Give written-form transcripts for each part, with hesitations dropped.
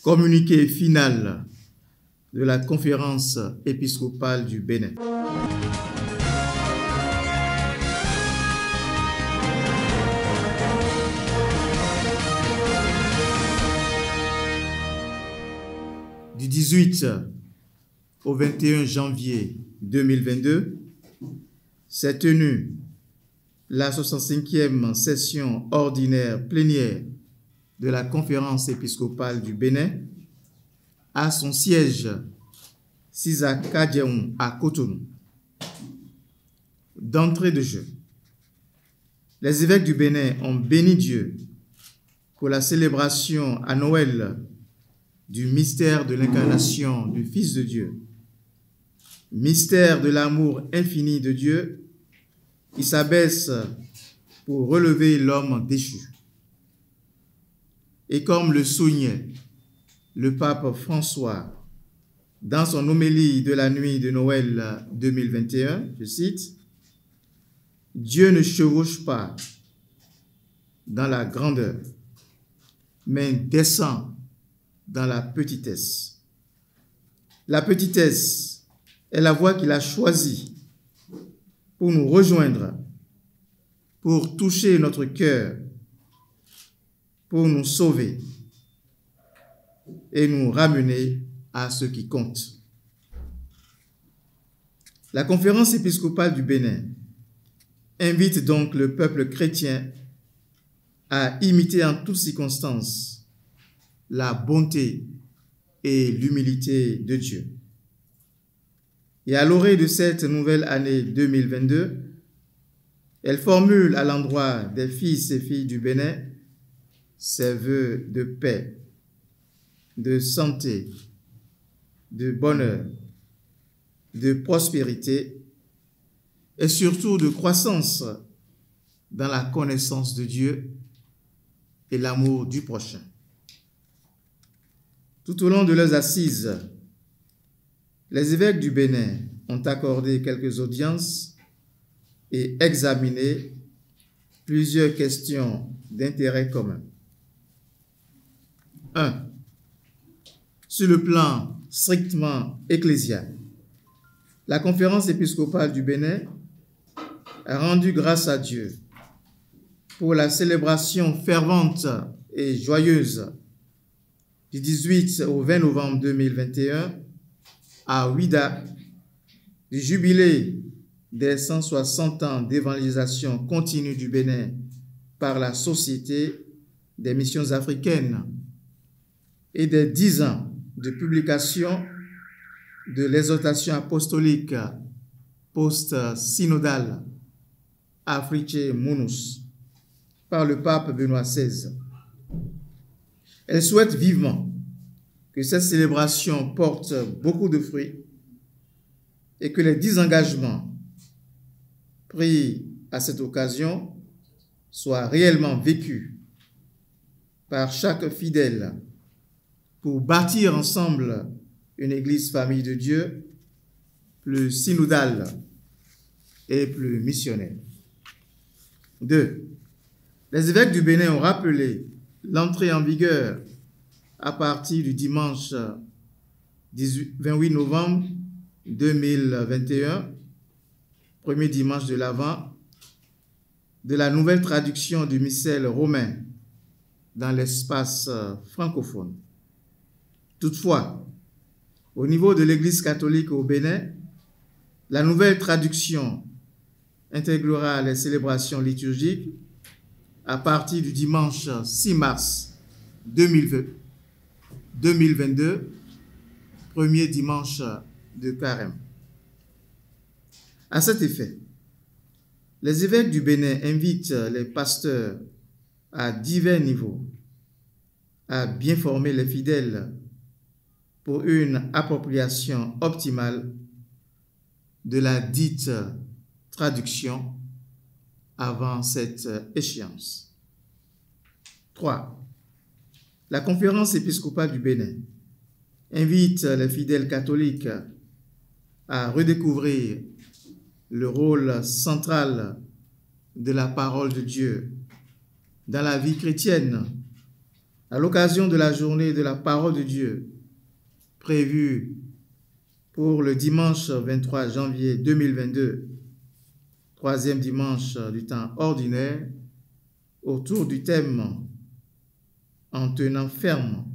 Communiqué final de la conférence épiscopale du Bénin. Du 18 au 21 janvier 2022, s'est tenue la 65e session ordinaire plénière de la conférence épiscopale du Bénin à son siège Sisakadjeon à Cotonou. D'entrée de jeu, les évêques du Bénin ont béni Dieu pour la célébration à Noël du mystère de l'incarnation du Fils de Dieu, mystère de l'amour infini de Dieu qui s'abaisse pour relever l'homme déchu. Et comme le soulignait le pape François dans son homélie de la nuit de Noël 2021, je cite, « Dieu ne chevauche pas dans la grandeur, mais descend dans la petitesse. La petitesse est la voie qu'il a choisie pour nous rejoindre, pour toucher notre cœur, pour nous sauver et nous ramener à ce qui compte. » La conférence épiscopale du Bénin invite donc le peuple chrétien à imiter en toutes circonstances la bonté et l'humilité de Dieu. Et à l'orée de cette nouvelle année 2022, elle formule à l'endroit des fils et filles du Bénin ses vœux de paix, de santé, de bonheur, de prospérité et surtout de croissance dans la connaissance de Dieu et l'amour du prochain. Tout au long de leurs assises, les évêques du Bénin ont accordé quelques audiences et examiné plusieurs questions d'intérêt commun. 1. Sur le plan strictement ecclésial, la conférence épiscopale du Bénin a rendu grâce à Dieu pour la célébration fervente et joyeuse du 18 au 20 novembre 2021 à Ouidah, du jubilé des 160 ans d'évangélisation continue du Bénin par la Société des missions africaines et des 10 ans de publication de l'exhortation apostolique post-synodale Africae Munus par le pape Benoît XVI. Elle souhaite vivement que cette célébration porte beaucoup de fruits et que les 10 engagements pris à cette occasion soient réellement vécus par chaque fidèle pour bâtir ensemble une église famille de Dieu plus synodale et plus missionnaire. 2. Les évêques du Bénin ont rappelé l'entrée en vigueur à partir du dimanche 28 novembre 2021, premier dimanche de l'Avent, de la nouvelle traduction du missel romain dans l'espace francophone. Toutefois, au niveau de l'Église catholique au Bénin, la nouvelle traduction intégrera les célébrations liturgiques à partir du dimanche 6 mars 2022, premier dimanche de Carême. À cet effet, les évêques du Bénin invitent les pasteurs à divers niveaux à bien former les fidèles pour une appropriation optimale de la dite traduction avant cette échéance. 3. La conférence épiscopale du Bénin invite les fidèles catholiques à redécouvrir le rôle central de la parole de Dieu dans la vie chrétienne à l'occasion de la journée de la parole de Dieu prévue pour le dimanche 23 janvier 2022, troisième dimanche du temps ordinaire, autour du thème « En tenant ferme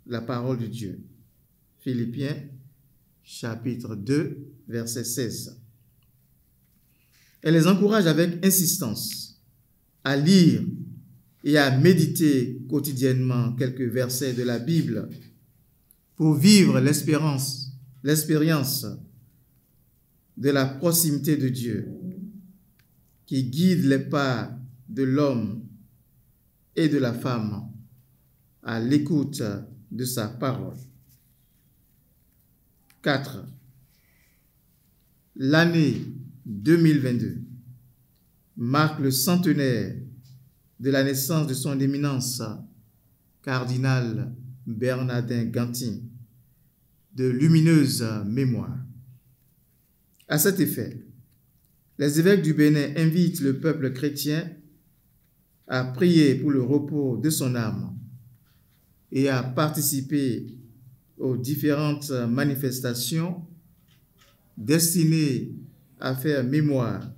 la parole de Dieu ». Philippiens, chapitre 2, verset 16. Elle les encourage avec insistance à lire et à méditer quotidiennement quelques versets de la Bible pour vivre l'expérience de la proximité de Dieu qui guide les pas de l'homme et de la femme à l'écoute de sa parole. 4. L'année 2022 marque le centenaire de la naissance de son éminence, cardinal Bernardin Gantin, de lumineuse mémoire. À cet effet, les évêques du Bénin invitent le peuple chrétien à prier pour le repos de son âme et à participer aux différentes manifestations destinées à faire mémoire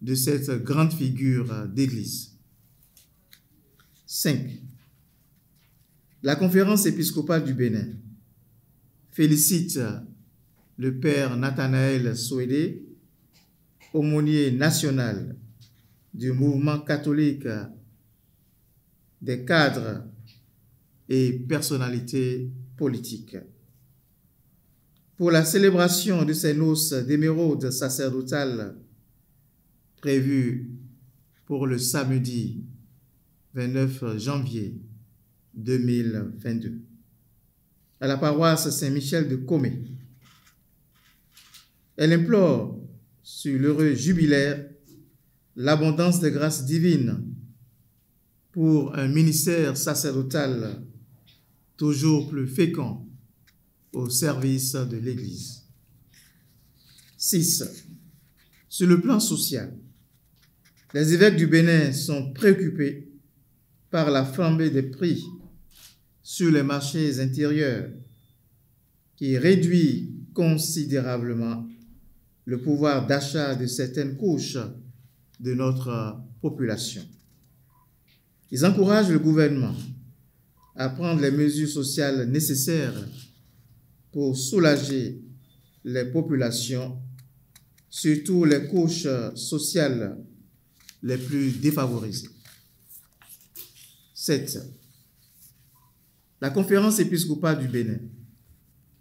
de cette grande figure d'Église. 5. La conférence épiscopale du Bénin félicite le père Nathanaël Souédé, aumônier national du mouvement catholique, des cadres et personnalités politiques, pour la célébration de ces noces d'émeraude sacerdotales prévues pour le samedi 29 janvier 2022 à la paroisse Saint-Michel de Comé. Elle implore sur l'heureux jubilaire l'abondance des grâces divines pour un ministère sacerdotal toujours plus fécond au service de l'Église. 6. Sur le plan social, les évêques du Bénin sont préoccupés par la flambée des prix sur les marchés intérieurs qui réduit considérablement le pouvoir d'achat de certaines couches de notre population. Ils encouragent le gouvernement à prendre les mesures sociales nécessaires pour soulager les populations, surtout les couches sociales les plus défavorisées. 7. La conférence épiscopale du Bénin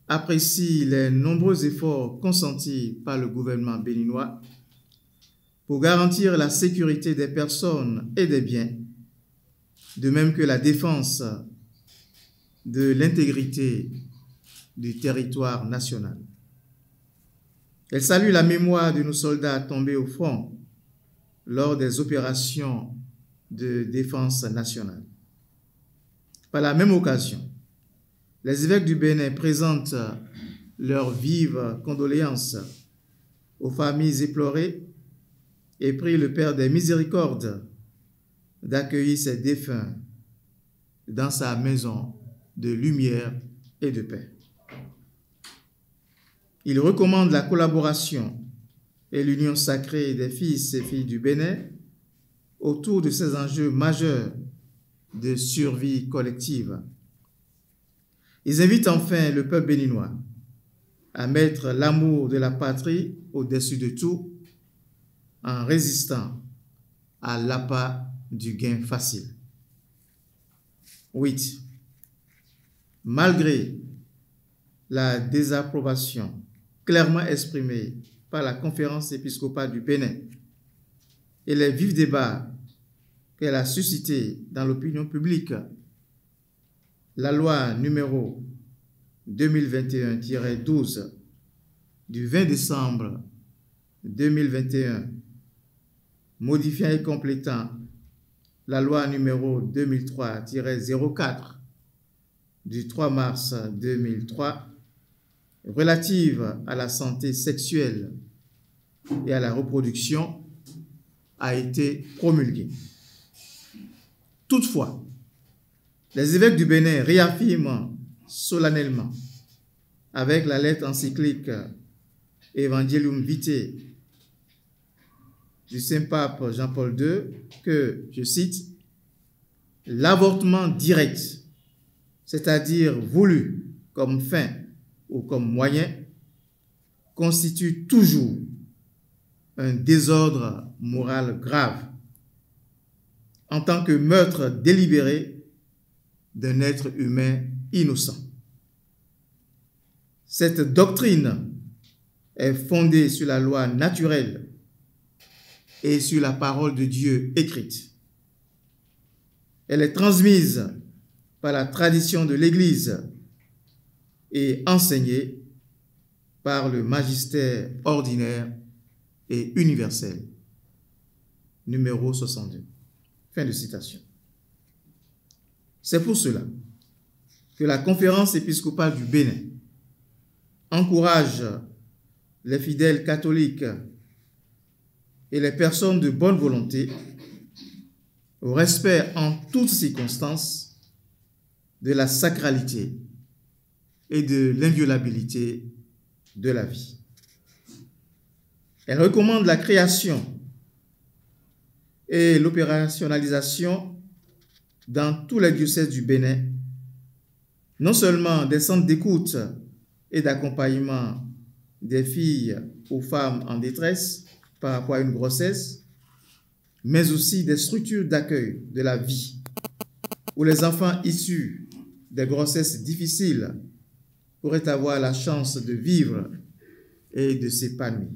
apprécie les nombreux efforts consentis par le gouvernement béninois pour garantir la sécurité des personnes et des biens, de même que la défense de l'intégrité du territoire national. Elle salue la mémoire de nos soldats tombés au front lors des opérations de défense nationale. Par la même occasion, les évêques du Bénin présentent leurs vives condoléances aux familles éplorées et prient le Père des Miséricordes d'accueillir ces défunts dans sa maison de lumière et de paix. Il recommande la collaboration et l'union sacrée des fils et filles du Bénin autour de ces enjeux majeurs de survie collective. Ils invitent enfin le peuple béninois à mettre l'amour de la patrie au-dessus de tout en résistant à l'appât du gain facile. 8. Malgré la désapprobation clairement exprimée par la conférence épiscopale du Bénin et les vifs débats qu'elle a suscités dans l'opinion publique, la loi numéro 2021-12 du 20 décembre 2021, modifiant et complétant la loi numéro 2003-04 du 3 mars 2003 relative à la santé sexuelle et à la reproduction a été promulguée. Toutefois, les évêques du Bénin réaffirment solennellement, avec la lettre encyclique Evangelium Vitae du Saint-Pape Jean-Paul II, que, je cite, « l'avortement direct, c'est-à-dire voulu comme fin ou comme moyen, constitue toujours un désordre moral grave en tant que meurtre délibéré d'un être humain innocent. Cette doctrine est fondée sur la loi naturelle et sur la parole de Dieu écrite. Elle est transmise par la tradition de l'Église et enseignée par le magistère ordinaire et universel. Numéro 62. Fin de citation. C'est pour cela que la Conférence épiscopale du Bénin encourage les fidèles catholiques et les personnes de bonne volonté au respect en toutes circonstances de la sacralité et de l'inviolabilité de la vie. Elle recommande la création et l'opérationnalisation dans tous les diocèses du Bénin, non seulement des centres d'écoute et d'accompagnement des filles ou femmes en détresse par rapport à une grossesse, mais aussi des structures d'accueil de la vie, où les enfants issus des grossesses difficiles pourraient avoir la chance de vivre et de s'épanouir.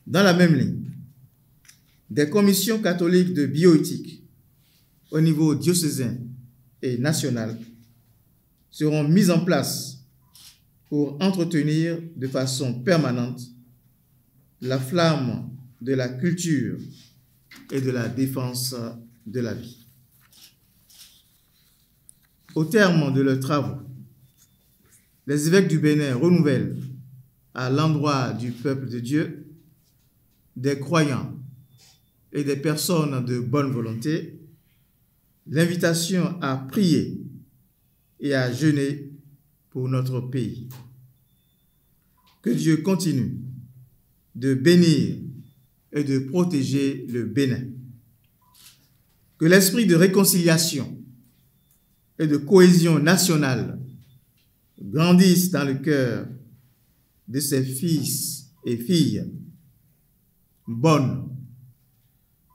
Dans la même ligne, des commissions catholiques de bioéthique au niveau diocésain et national seront mises en place pour entretenir de façon permanente la flamme de la culture et de la défense de la vie. Au terme de leurs travaux, les évêques du Bénin renouvellent à l'endroit du peuple de Dieu, des croyants et des personnes de bonne volonté, l'invitation à prier et à jeûner pour notre pays. Que Dieu continue de bénir et de protéger le Bénin. Que l'esprit de réconciliation et de cohésion nationale grandisse dans le cœur de ses fils et filles, bonne,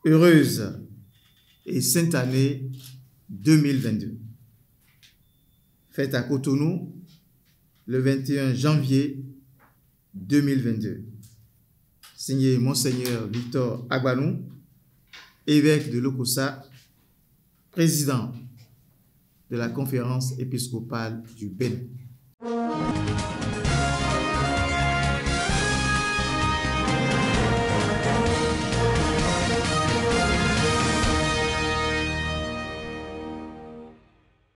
heureuse et sainte année 2022. Fête à Cotonou le 21 janvier 2022. Signé Monseigneur Victor Agbanou, évêque de Lokossa, président de la Conférence épiscopale du Bénin.